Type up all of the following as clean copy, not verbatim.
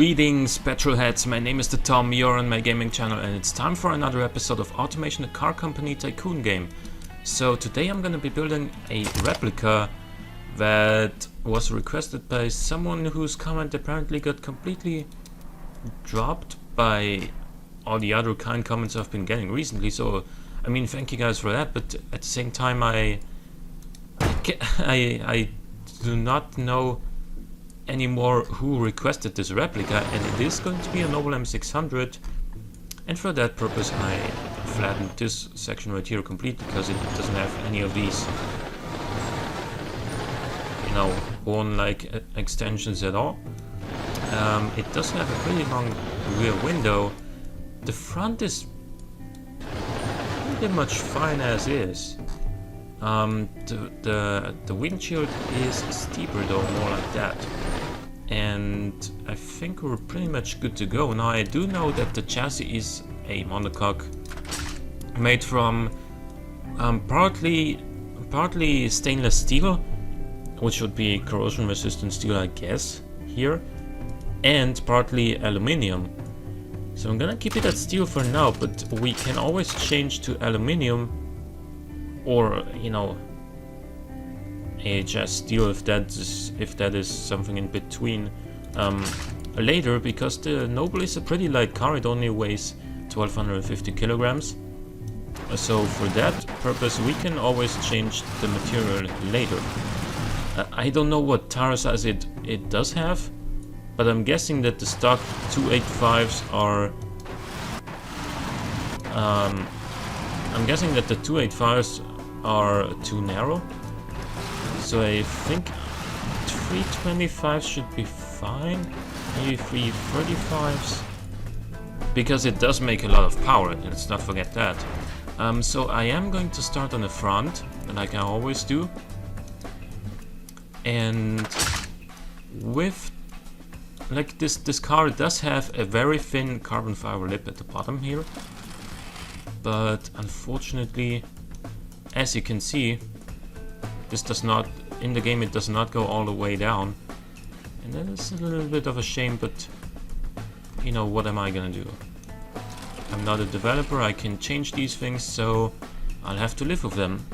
Greetings petrolheads, my name is the Tom, you're on my gaming channel and it's time for another episode of Automation, the car company tycoon game. So today I'm gonna be building a replica that was requested by someone whose comment apparently got completely dropped by all the other kind comments I've been getting recently. So I mean, thank you guys for that, but at the same time I do not know anymore who requested this replica, and it is going to be a noble M600, and for that purpose I flattened this section right here completely because it doesn't have any of these, you know, horn-like extensions at all. It does have a pretty long rear window. The front is pretty much fine as is. The windshield is steeper though, more like that. And I think we're pretty much good to go. Now I do know that the chassis is a monocoque made from partly stainless steel, which would be corrosion resistant steel I guess here, and partly aluminium. So I'm gonna keep it at steel for now, but we can always change to aluminium or, you know, AHS steel if that is something in between later, because the Noble is a pretty light car. It only weighs 1250 kilograms. So for that purpose we can always change the material later. I don't know what tire size it does have, but I'm guessing that the stock 285s are I'm guessing that the 285s are too narrow. So I think 325s should be fine, maybe 335s, because it does make a lot of power, let's not forget that. So I am going to start on the front, like I always do, and with, like, this car does have a very thin carbon fiber lip at the bottom here, but unfortunately, as you can see, this does not, in the game it does not go all the way down, and that is a little bit of a shame, but you know, what am I gonna do? I'm not a developer, I can change these things, so I'll have to live with them.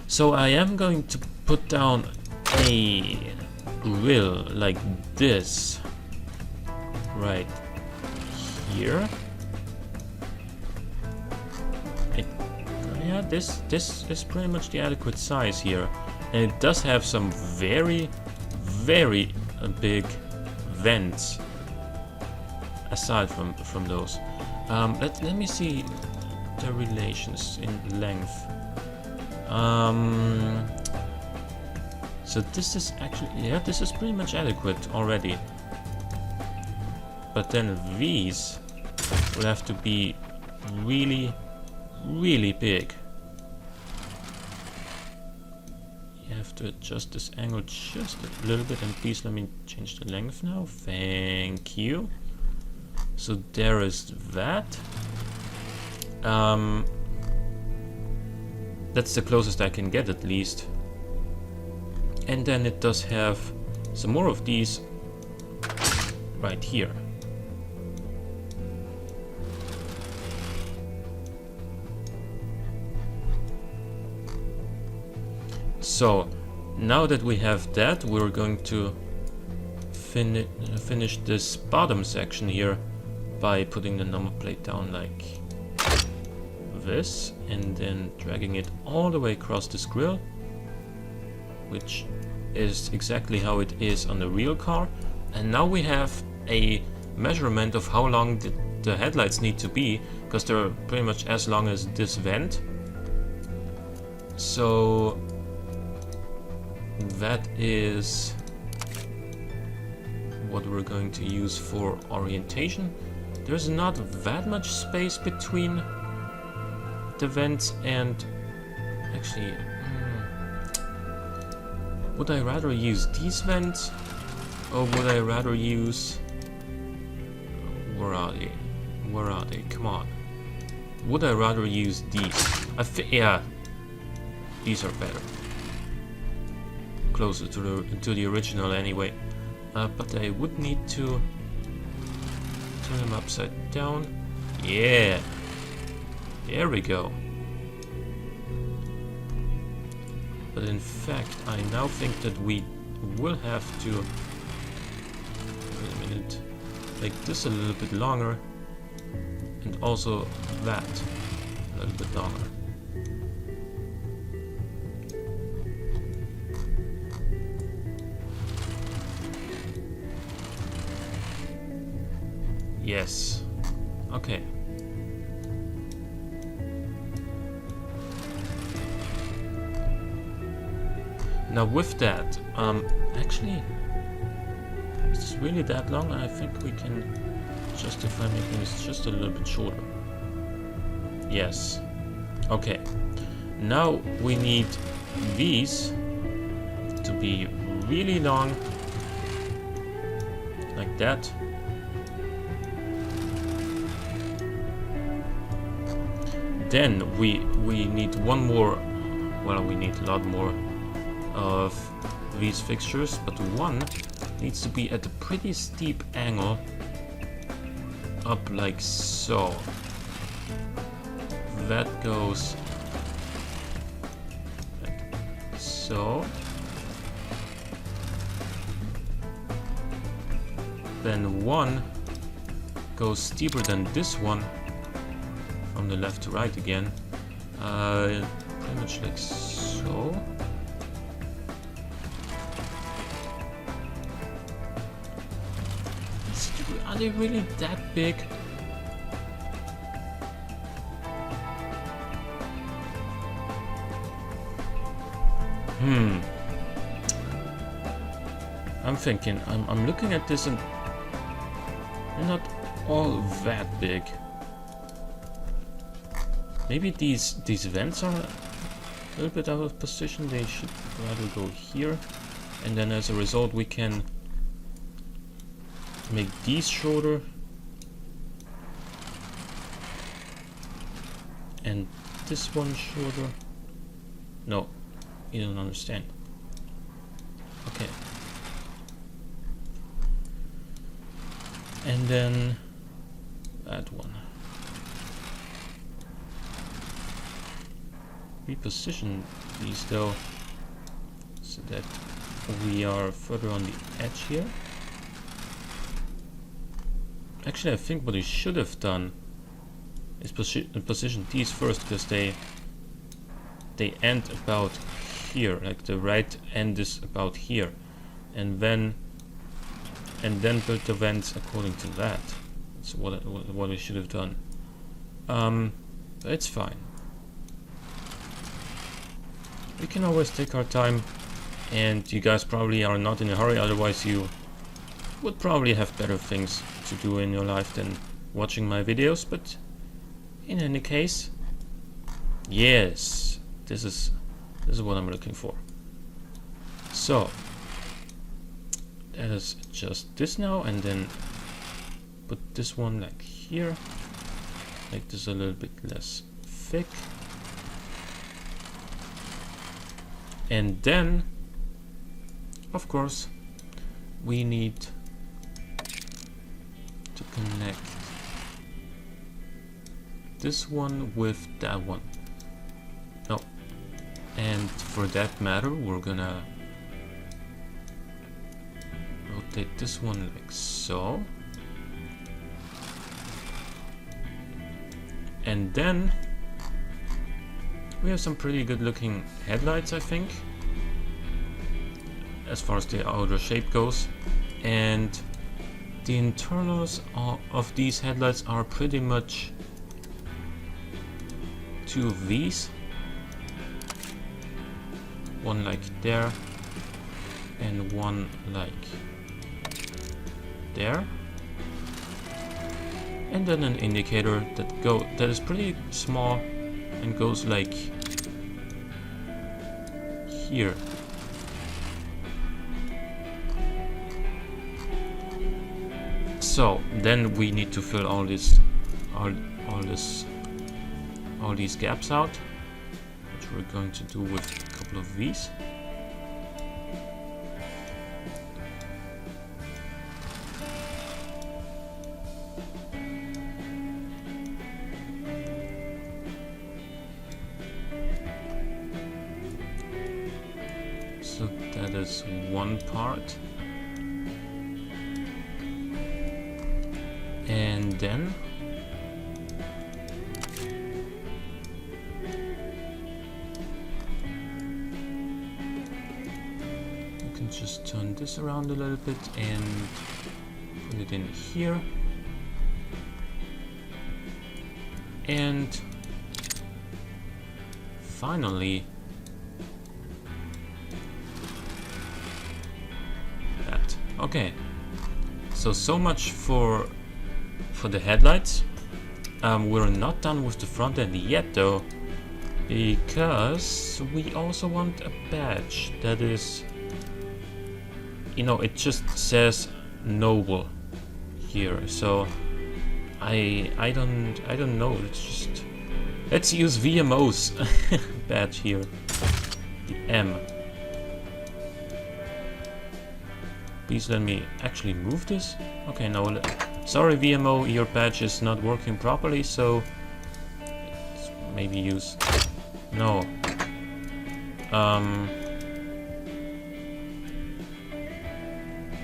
So I am going to put down a grill like this right here. Yeah, this is pretty much the adequate size here, and it does have some very big vents aside from those. Let me see the relations in length. So this is actually, yeah, this is pretty much adequate already, but then these will have to be really big. You have to adjust this angle just a little bit, and please let me change the length now. Thank you. So there is that. That's the closest I can get, at least. And then it does have some more of these right here. So now that we have that, we're going to finish this bottom section here by putting the number plate down like this, and then dragging it all the way across this grill, which is exactly how it is on the real car. And now we have a measurement of how long the headlights need to be, because they're pretty much as long as this vent. So that is what we're going to use for orientation. There's not that much space between the vents, and actually, would I rather use these vents, or would I rather use, where are they, come on, would I rather use these? Yeah, these are better, closer to the original anyway. but I would need to turn them upside down. Yeah, there we go. But in fact, I now think that we will have to, wait a minute, make this a little bit longer, and also that a little bit longer. Yes. Okay. Now with that, actually, is this really that long? I think we can justify making this just a little bit shorter. Yes. Okay. Now we need these to be really long, like that. Then we need one more, well, we need a lot more of these fixtures, but one needs to be at a pretty steep angle up like so. That goes like so. Then one goes steeper than this one from the left to right again. Pretty much like so. Are they really that big? I'm thinking, I'm looking at this and they're not all that big. Maybe these vents are a little bit out of position. They should rather go here, and then as a result we can make these shorter and this one shorter. No, you don't understand. Okay. And then that one. Reposition these though, so that we are further on the edge here. Actually, I think what we should have done is position these first, because they end about here, like the right end is about here, and then build the vents according to that. That's what we should have done. But it's fine. We can always take our time, and you guys probably are not in a hurry, otherwise you would probably have better things to do in your life than watching my videos. But in any case, yes, this is what I'm looking for. So let us adjust this now, and then put this one like here, make this a little bit less thick, and then of course we need to connect this one with that one. No, and for that matter we're gonna rotate this one like so, and then we have some pretty good looking headlights, I think, as far as the outer shape goes, and the internals of these headlights are pretty much two of these, one like there and one like there, and then an indicator that is pretty small and goes like here. So then we need to fill all these gaps out, which we're going to do with a couple of these. So that is one part. And then you can just turn this around a little bit and put it in here. And finally that. Okay. So much for the headlights. We're not done with the front end yet though, because we also want a badge that is, you know, it just says noble here. So I don't know. It's just, let's use VMO's badge here. The M. Please let me actually move this. Okay, no. Sorry VMO, your badge is not working properly, so let's maybe use... No.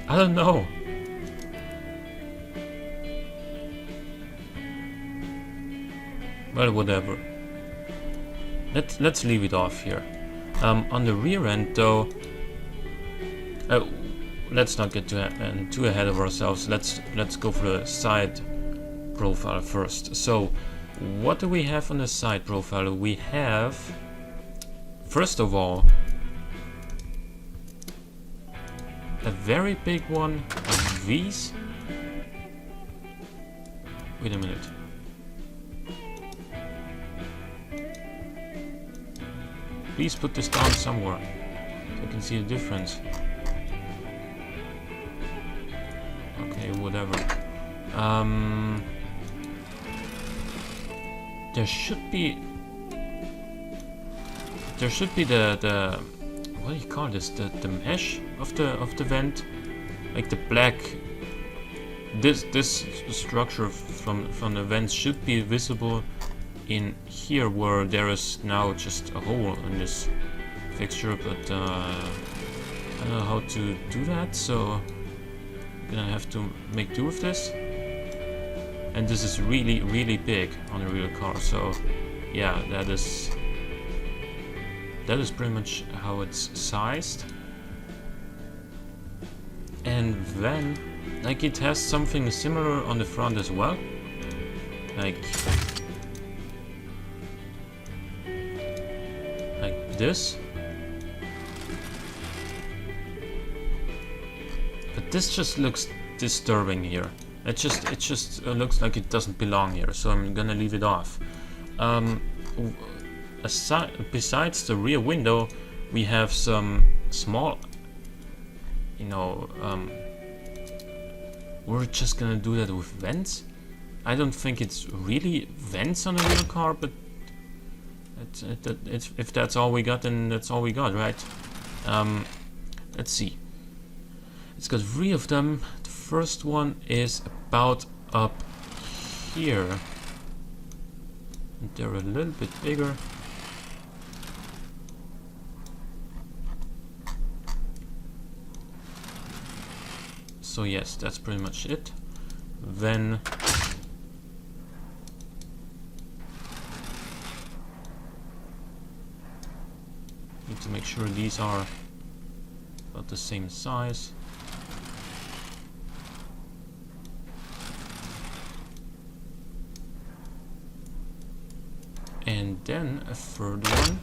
I don't know. Well, whatever. Let's leave it off here. On the rear end though, let's not get too ahead of ourselves. Let's go for the side profile first. So, what do we have on the side profile? We have, first of all, a very big one of these. Wait a minute. Please put this down somewhere so I can see the difference. Okay, whatever. There should be the what do you call this? The mesh of the vent, like the black. This structure from the vent should be visible in here, where there is now just a hole in this fixture, but I don't know how to do that, so I'm gonna have to make do with this. And this is really big on a real car, so yeah, that is pretty much how it's sized. And then, like, it has something similar on the front as well, like this. But this just looks disturbing here. It just looks like it doesn't belong here, so I'm gonna leave it off. Besides the rear window, we have some small, you know, we're just gonna do that with vents. I don't think it's really vents on a real car, but if that's all we got, then that's all we got, right? Let's see. It's got 3 of them. The first one is about up here. And they're a little bit bigger. So yes, that's pretty much it. Then need to make sure these are about the same size. And then a third one.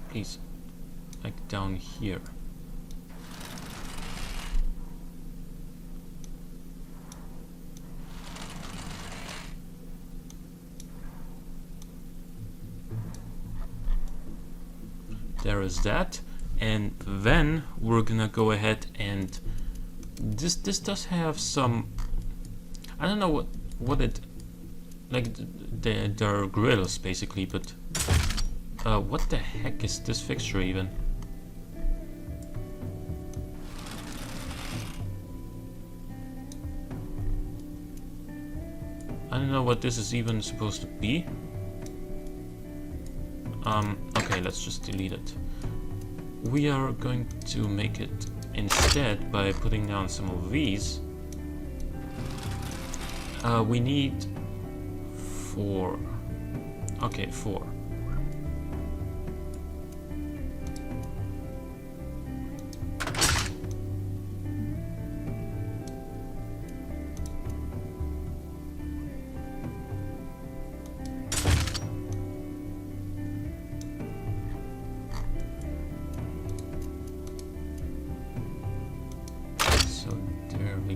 Please, like down here. There is that, and then we're gonna go ahead and this does have some, I don't know what it, like they're grills basically, but what the heck is this fixture even? I don't know what this is even supposed to be. Okay, let's just delete it. We are going to make it instead by putting down some of these. We need 4. Okay, 4.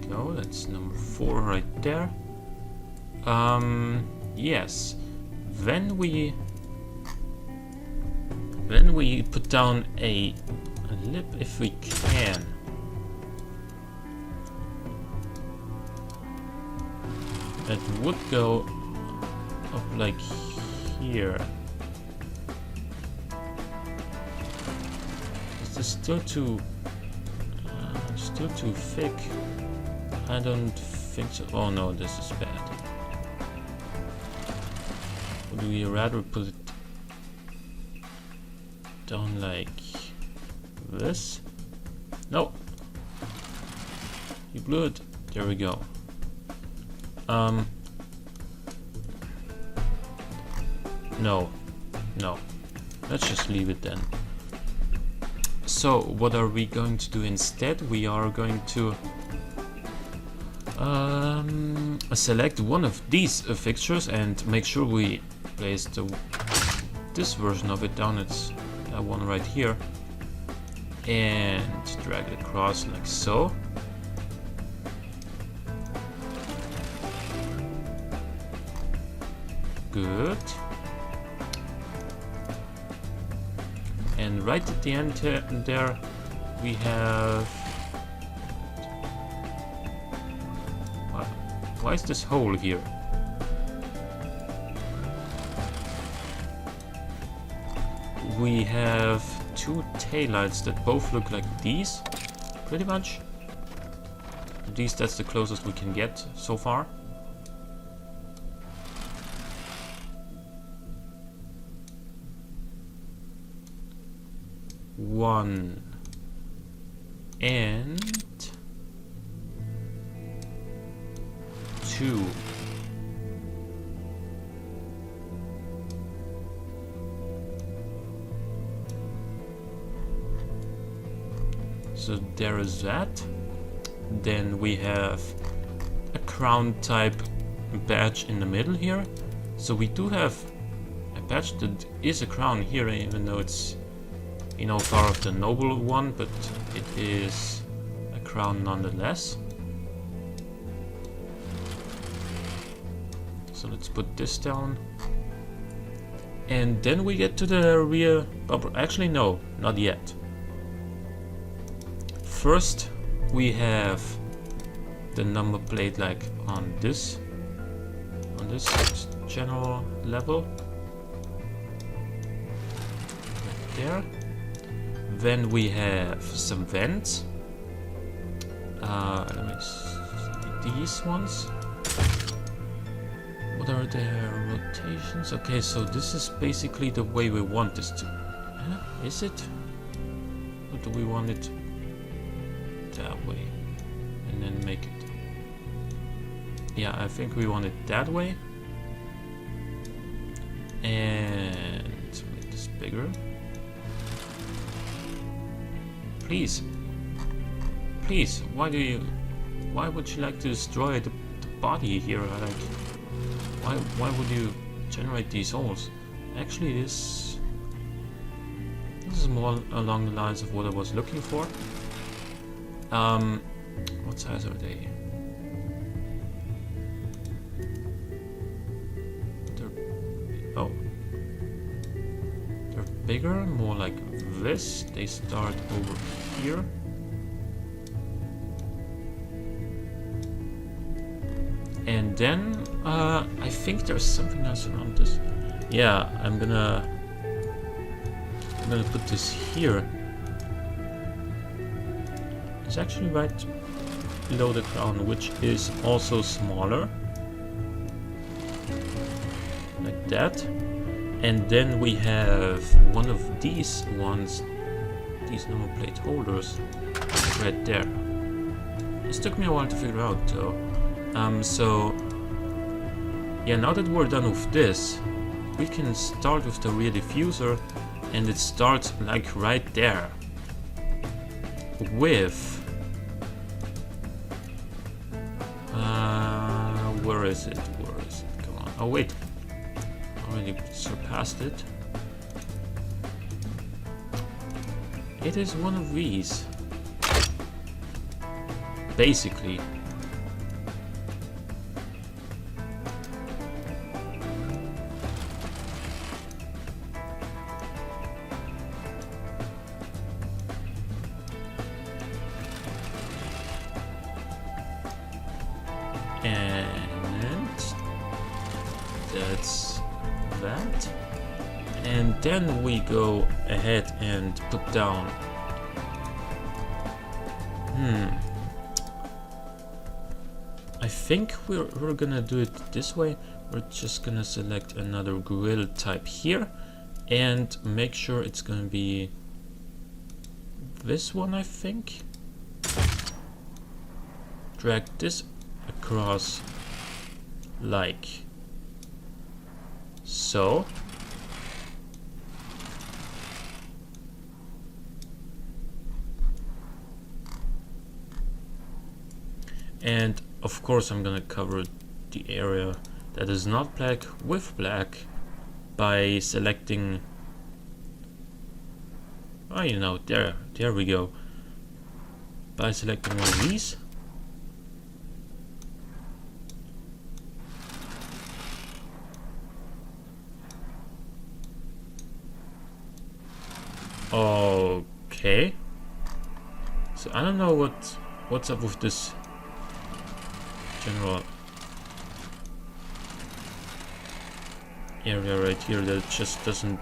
Go, that's number 4 right there. Yes. When we put down a lip, if we can. That would go up like here. Is this still too thick? I don't think so. Oh no, this is bad. Would we rather put it down like this? No. You blew it. There we go. No. Let's just leave it then. So what are we going to do instead? We are going to select one of these fixtures and make sure we place this version of it down. It's that one right here, and drag it across like so. Good. And right at the end there we have. Why is this hole here? We have 2 taillights that both look like these, pretty much. At least that's the closest we can get so far. One and 2. So there is that. Then we have a crown type badge in the middle here. So we do have a badge that is a crown here, even though it's, you know, part of the noble one, but it is a crown nonetheless. So let's put this down. And then we get to the rear bumper. Actually, no, not yet. First, we have the number plate like on this general level. Right there. Then we have some vents. Let me see these ones. What are their rotations? Okay, so this is basically the way we want this to. Is it? Or do we want it that way? And then make it. Yeah, I think we want it that way. And make this bigger. Please. Please, why would you like to destroy the body here? Like, why would you generate these holes? Actually, this is more along the lines of what I was looking for. What size are they? They're bigger, more like this. They start over here. And then I think there's something else around this. Yeah, I'm gonna put this here. It's actually right below the crown, which is also smaller. Like that. And then we have one of these ones, these number plate holders, right there. This took me a while to figure out though. So yeah, now that we're done with this, we can start with the rear diffuser, and it starts like right there with where is it? Come on. Oh wait, already surpassed it. It is one of these, basically. And that's that. And then we go ahead and put down. I think we're gonna do it this way. We're just gonna select another grill type here and make sure it's gonna be this one, I think. Drag this across like so. And of course I'm gonna cover the area that is not black with black by selecting, oh, you know, there we go, by selecting one of these. Okay, so I don't know what's up with this general area right here that just doesn't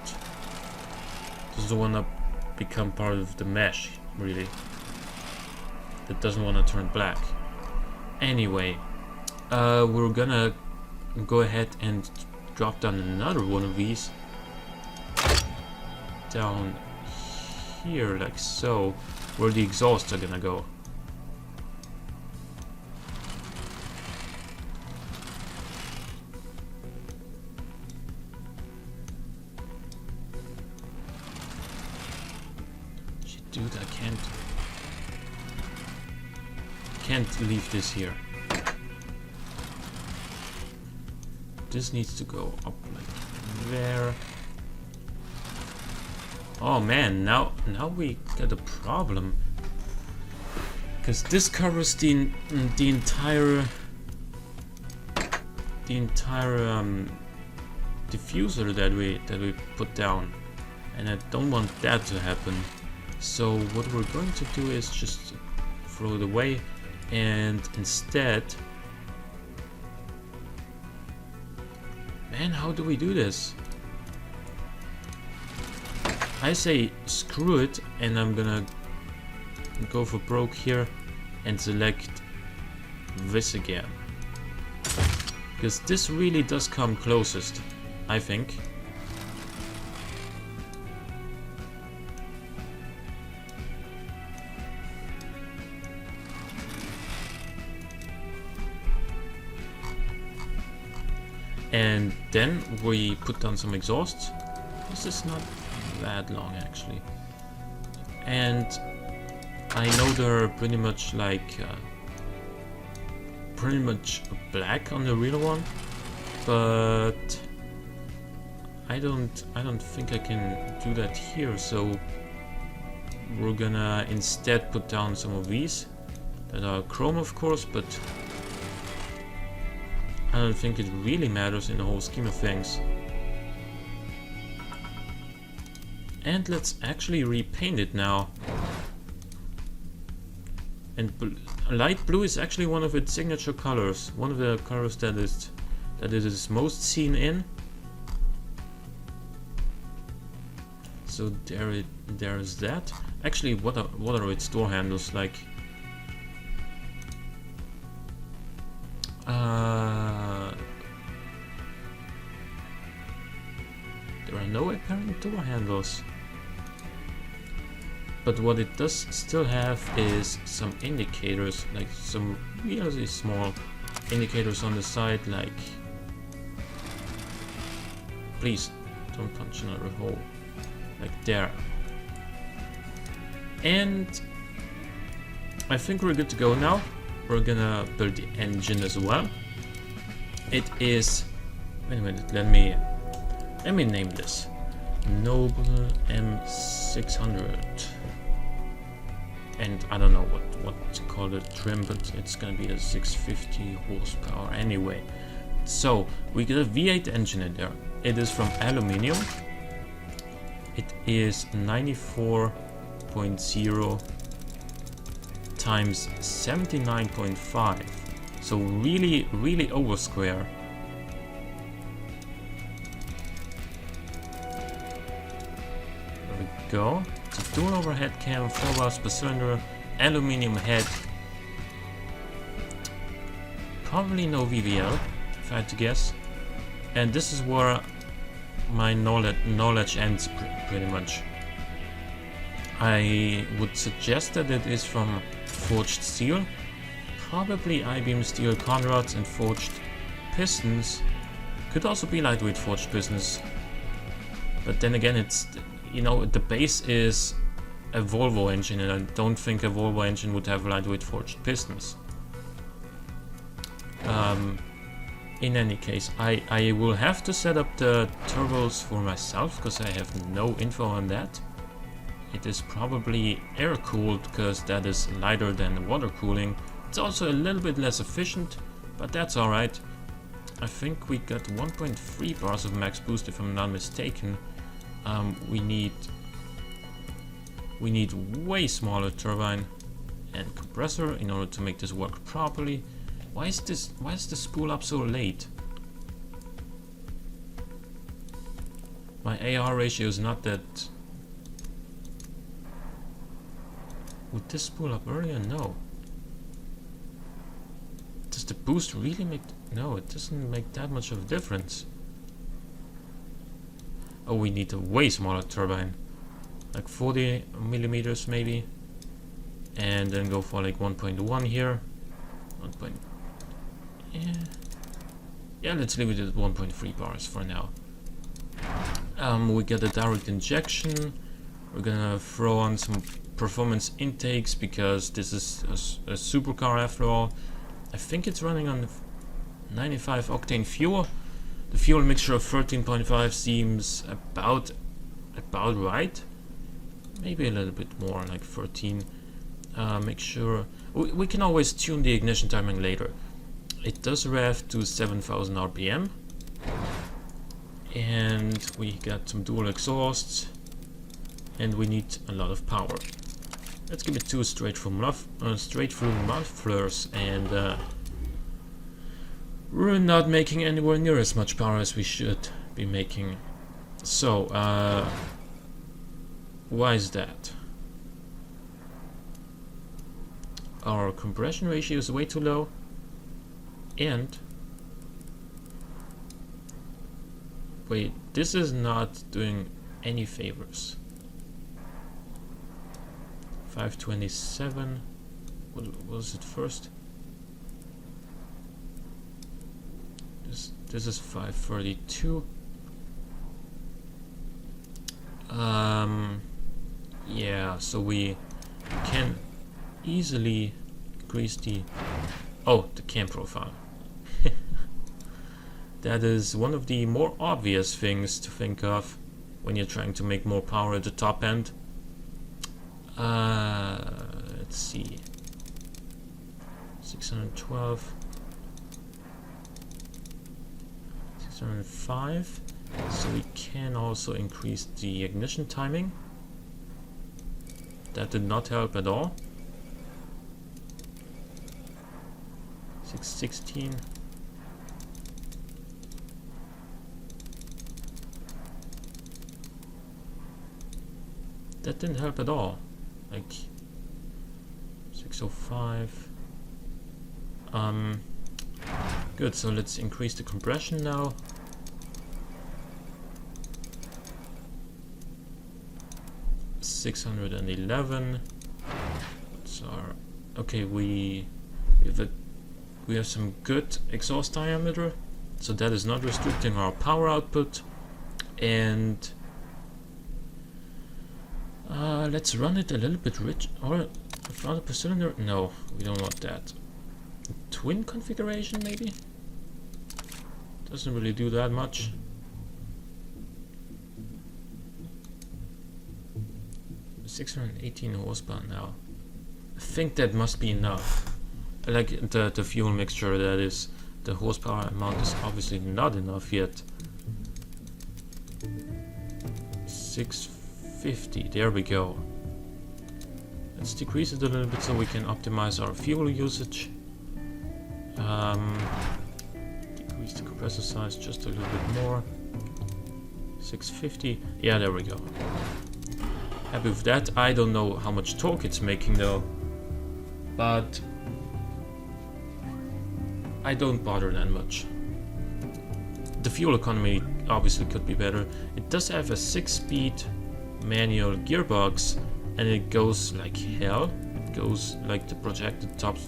want to become part of the mesh, really. That doesn't want to turn black. Anyway, we're gonna go ahead and drop down another one of these down here, like so, where the exhausts are gonna go. Dude, I can't leave this here. This needs to go up like there. Oh man, now we got a problem, because this covers the entire diffuser that we put down, and I don't want that to happen. So what we're going to do is just throw it away, and instead, man, how do we do this? I say screw it, and I'm gonna go for broke here and select this again, because this really does come closest, I think. And then we put down some exhausts. This is not that long actually, and I know they're pretty much like pretty much black on the real one, but I don't think I can do that here. So we're gonna instead put down some of these that are chrome, of course, but I don't think it really matters in the whole scheme of things. And let's actually repaint it now. And light blue is actually one of its signature colors, one of the colors that it is most seen in. So there's that. Actually, what are its door handles like? no apparent door handles. But what it does still have is some indicators, like some really small indicators on the side, like please don't punch another hole, like there. And I think we're good to go now. We're gonna build the engine as well. It is, wait a minute, let me name this Noble M600. And I don't know what to call the trim, but it's gonna be a 650 horsepower anyway. So we get a V8 engine in there. It is from aluminium. It is 94.0 times 79.5. So really over square. There we go. It's a dual overhead cam, 4 bars per cylinder, aluminium head. Probably no VVL, if I had to guess. And this is where my knowledge ends pretty much. I would suggest that it is from forged steel. Probably I-beam steel conrods and forged pistons. Could also be lightweight forged pistons. But then again, it's, you know, the base is a Volvo engine, and I don't think a Volvo engine would have lightweight forged pistons. In any case, I will have to set up the turbos for myself, because I have no info on that. It is probably air cooled, because that is lighter than water cooling. It's also a little bit less efficient, but that's alright. I think we got 1.3 bars of max boost, if I'm not mistaken. We need way smaller turbine and compressor in order to make this work properly. Why is the spool up so late? My AR ratio is not that. Would this spool up earlier? No. Does the boost really make... No, it doesn't make that much of a difference. Oh, we need a way smaller turbine. Like 40 millimeters maybe. And then go for like 1.1 here. 1. Yeah, let's leave it at 1.3 bars for now. We get a direct injection. We're gonna throw on some performance intakes, because this is a supercar after all. I think it's running on 95 octane fuel. The fuel mixture of 13.5 seems about right. Maybe a little bit more, like 13. Make sure we can always tune the ignition timing later. It does rev to 7,000 RPM, and we got some dual exhausts, and we need a lot of power. Let's give it 2 straight through mufflers, and we're not making anywhere near as much power as we should be making. So, why is that? Our compression ratio is way too low, and wait, this is not doing any favors. 527. What was it first? This is 532. Yeah, so we can easily increase the cam profile. That is one of the more obvious things to think of when you're trying to make more power at the top end. Let's see, 612, 605. So we can also increase the ignition timing. That did not help at all. 616. That didn't help at all. Like 605. Good, so let's increase the compression now. 611. What's our... Okay, we have some good exhaust diameter, so that is not restricting our power output. And let's run it a little bit rich, or a flood per cylinder. No, we don't want that. Twin configuration maybe? Doesn't really do that much. $618 horsepower now. I think that must be enough. Like the fuel mixture, that is, the horsepower amount is obviously not enough yet. 650, there we go. Let's decrease it a little bit so we can optimize our fuel usage. Decrease the compressor size just a little bit more. 650, yeah, there we go. Happy with that. I don't know how much torque it's making though, but I don't bother that much. The fuel economy obviously could be better. It does have a 6-speed manual gearbox, and it goes like hell. It goes like the projected top,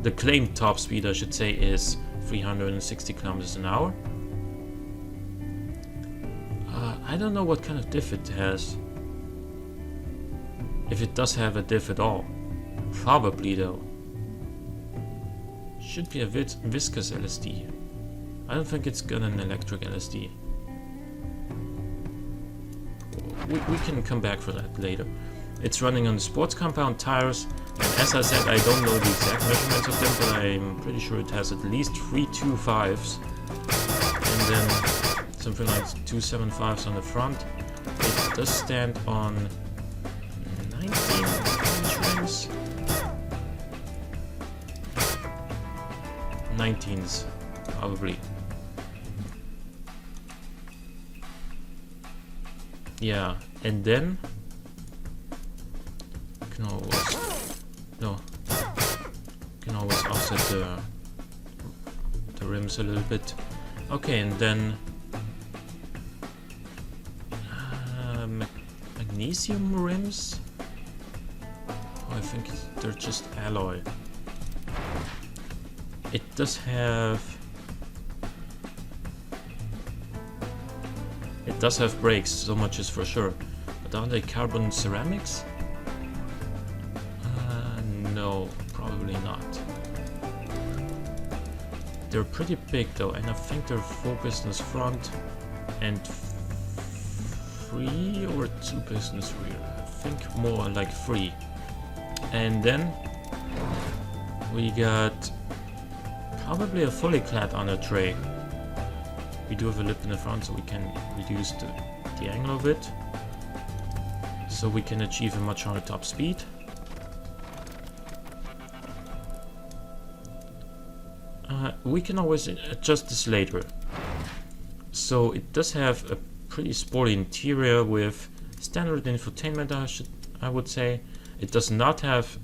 the claimed top speed I should say, is 360 kilometers an hour. I don't know what kind of diff it has. If it does have a diff at all. Probably though. Should be a viscous LSD. I don't think it's got an electric LSD. We can come back for that later. It's running on the sports compound tires. And as I said, I don't know the exact measurements of them, but I'm pretty sure it has at least 3 2.5s. And then something like 2.75s on the front. It does stand on 19-inch rims. 19s, probably. Yeah, and then you can always offset the rims a little bit. Okay, and then magnesium rims. I think they're just alloy. It does have brakes, so much is for sure. But are they carbon ceramics? No, probably not. They're pretty big though, and I think they're 4 pistons front and 3 or 2 pistons rear. I think more like 3. And then we got probably a fully clad under tray. We do have a lip in the front, so we can reduce the angle of it, so we can achieve a much higher top speed. We can always adjust this later. So it does have a pretty sporty interior with standard infotainment, I would say. It does not have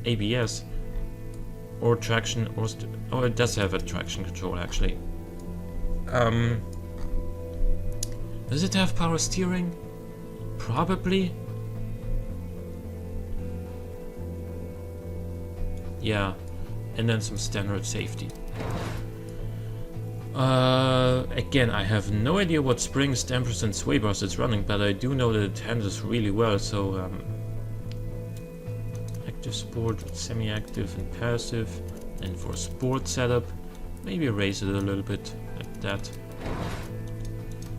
ABS or traction, or it does have a traction control actually. Does it have power steering? Probably. Yeah, and then some standard safety. Again, I have no idea what springs, dampers and sway bars it's running, but I do know that it handles really well, so active sport, semi-active and passive, and for sport setup, maybe raise it a little bit like that.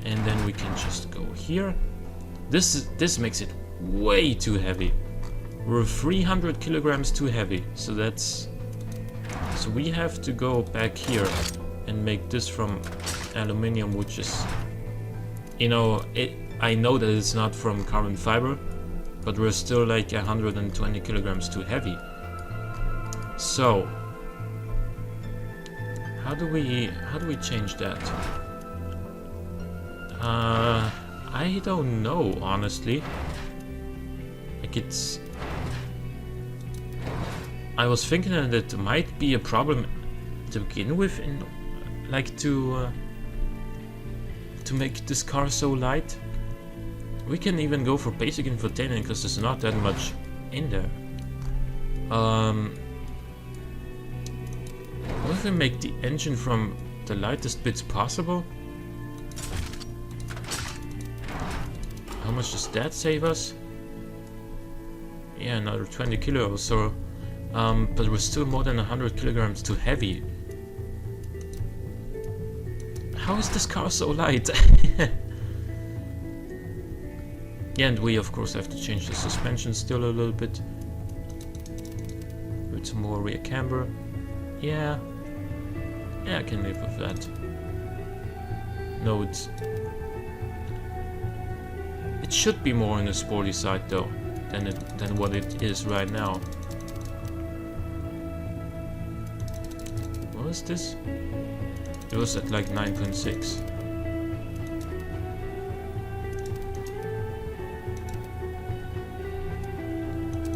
And then we can just go here. This makes it way too heavy. We're 300 kilograms too heavy, so we have to go back here and make this from aluminium, which is, you know, I know that it's not from carbon fiber, but we're still like 120 kilograms too heavy. So how do we change that? I don't know, honestly. Like, I was thinking that it might be a problem to begin with, in like to make this car so light. We can even go for basic infotainment because there's not that much in there. What if we make the engine from the lightest bits possible? How much does that save us? Yeah, another 20 kilos, so but we're still more than 100 kilograms too heavy. How is this car so light? Yeah, and we of course have to change the suspension still a little bit. With some more rear camber. Yeah, I can live with that. No, it should be more on the sporty side though, than what it is right now. What is this? It was at like 9.6.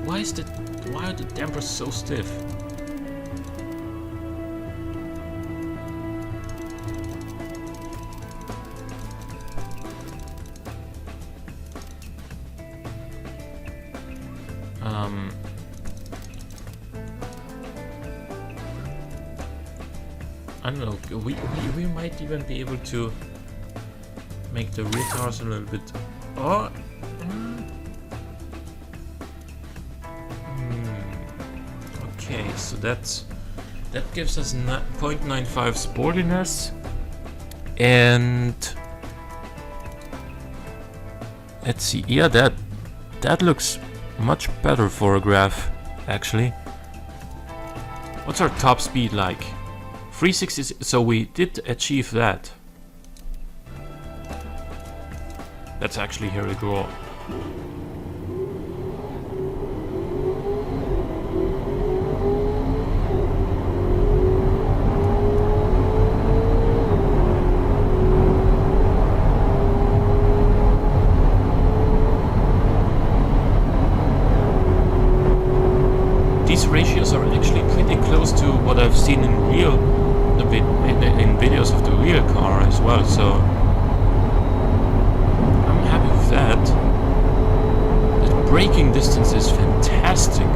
Why are the dampers so stiff? I don't know, we might even be able to make the rear tires a little bit... Oh! Okay, so that gives us 0.95 sportiness, and let's see. Yeah, that looks much better for a graph, actually. What's our top speed like? 360. So we did achieve that. Let's actually hear it grow. These ratios are actually pretty close to what I've seen in videos of the real car as well, so I'm happy with that. The braking distance is fantastic.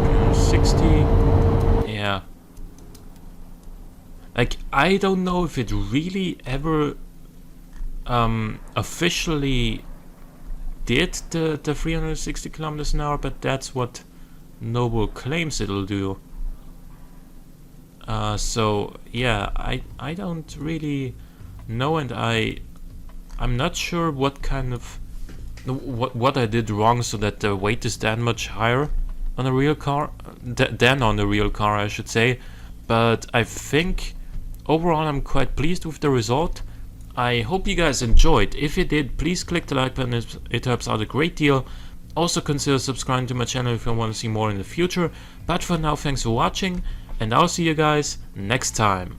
Okay, 60. Yeah. Like, I don't know if it really ever officially did the 360 kilometers an hour, but that's what Noble claims it'll do. So yeah, I don't really know, and I'm not sure what kind of what I did wrong so that the weight is that much higher on a real car than on the real car, I should say. But I think overall I'm quite pleased with the result. I hope you guys enjoyed. If you did, please click the like button, it helps out a great deal. Also consider subscribing to my channel if you want to see more in the future. But for now, thanks for watching, and I'll see you guys next time.